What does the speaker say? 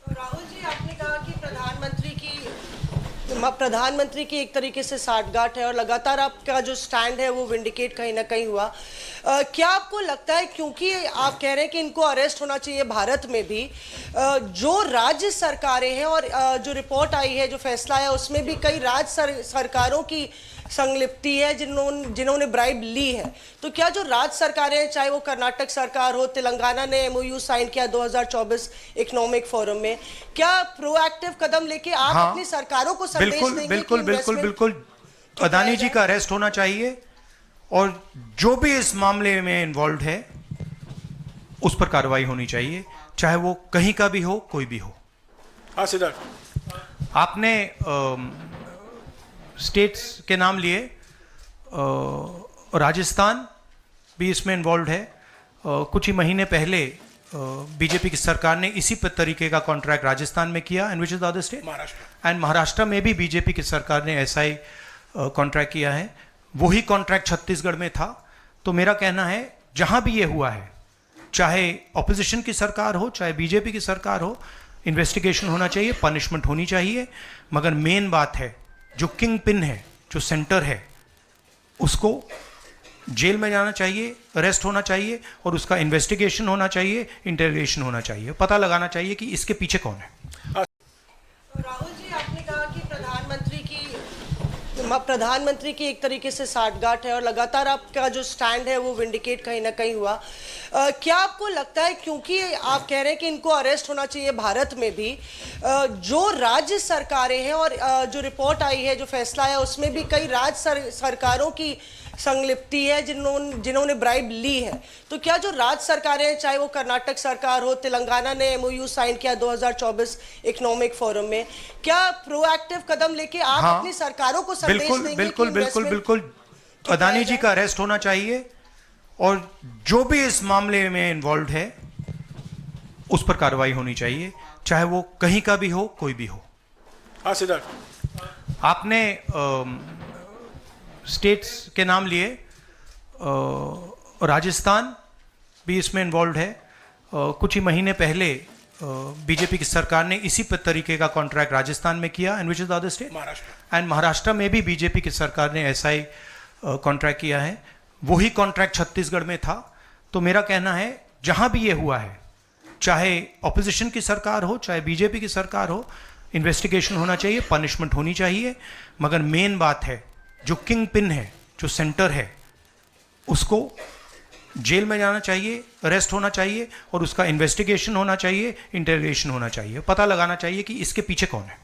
राहुल जी, आपने कहा कि प्रधानमंत्री की एक तरीके से साठगांठ है और लगातार आपका जो स्टैंड है वो विंडिकेट कहीं ना कहीं हुआ। क्या आपको लगता है, क्योंकि आप कह रहे हैं कि इनको अरेस्ट होना चाहिए भारत में भी, जो राज्य सरकारें हैं और जो रिपोर्ट आई है, जो फैसला है, उसमें भी कई राज्य सरकारों की संलिप्ति है जिन्होंने ब्राइब ली है, तो क्या जो राज्य सरकारें हैं, चाहे वो कर्नाटक सरकार हो, तेलंगाना ने एमओयू साइन किया 2024 इकोनॉमिक फोरम में, क्या प्रोएक्टिव कदम लेके आप अपनी सरकारों को संदेश देंगे? बिल्कुल बिल्कुल बिल्कुल अदानी जी का अरेस्ट होना चाहिए और जो भी इस मामले में इन्वॉल्व है उस पर कार्रवाई होनी चाहिए, चाहे वो कहीं का भी हो, कोई भी हो। हाँ सिद्धार्थ, आपने स्टेट्स के नाम लिए, राजस्थान भी इसमें इन्वॉल्व है। कुछ ही महीने पहले बीजेपी की सरकार ने इसी तरीके का कॉन्ट्रैक्ट राजस्थान में किया, and which is the other state, Maharashtra. And Maharashtra में भी बीजेपी की सरकार ने ऐसा ही कॉन्ट्रैक्ट किया है। वही कॉन्ट्रैक्ट छत्तीसगढ़ में था। तो मेरा कहना है जहां भी ये हुआ है, चाहे ऑपोजिशन की सरकार हो, चाहे बीजेपी की सरकार हो, इन्वेस्टिगेशन होना चाहिए, पनिशमेंट होनी चाहिए। मगर मेन बात है, जो किंग पिन है, जो सेंटर है, उसको जेल में जाना चाहिए, अरेस्ट होना चाहिए और उसका इन्वेस्टिगेशन होना चाहिए, इंटरोगेशन होना चाहिए, पता लगाना चाहिए कि इसके पीछे कौन है। राहुल जी, आपने कहा कि प्रधानमंत्री की एक तरीके से साठगांठ है और लगातार आपका जो स्टैंड है वो विंडिकेट कहीं ना कहीं हुआ। क्या आपको लगता है, क्योंकि आप कह रहे हैं कि इनको अरेस्ट होना चाहिए भारत में भी, जो राज्य सरकारें हैं और जो रिपोर्ट आई है, जो फैसला है, उसमें भी कई राज्य सरकारों की संलिप्ति है जिन्होंने ब्राइब ली है, तो क्या जो राज्य सरकारें हैं, चाहे वो कर्नाटक सरकार हो, तेलंगाना ने एमओयू साइन किया 2024 इकोनॉमिक फोरम में, क्या प्रोएक्टिव कदम लेके आप अपनी सरकारों को संदेश देंगे? बिल्कुल बिल्कुल बिल्कुल अदानी जी का अरेस्ट होना चाहिए और जो भी इस मामले में इन्वॉल्व है उस पर कार्रवाई होनी चाहिए, चाहे वो कहीं का भी हो, कोई भी हो। हाँ सिद्धार्थ, आपने स्टेट्स के नाम लिए, राजस्थान भी इसमें इन्वॉल्व है। कुछ ही महीने पहले बीजेपी की सरकार ने इसी तरीके का कॉन्ट्रैक्ट राजस्थान में किया, and which is the other state, Maharashtra. And Maharashtra में भी बीजेपी की सरकार ने ऐसा ही कॉन्ट्रैक्ट किया है। वही कॉन्ट्रैक्ट छत्तीसगढ़ में था। तो मेरा कहना है जहां भी ये हुआ है, चाहे ऑपोजिशन की सरकार हो, चाहे बीजेपी की सरकार हो, इन्वेस्टिगेशन होना चाहिए, पनिशमेंट होनी चाहिए। मगर मेन बात है, जो किंग पिन है, जो सेंटर है, उसको जेल में जाना चाहिए, अरेस्ट होना चाहिए और उसका इन्वेस्टिगेशन होना चाहिए, इंटरोगेशन होना चाहिए, पता लगाना चाहिए कि इसके पीछे कौन है।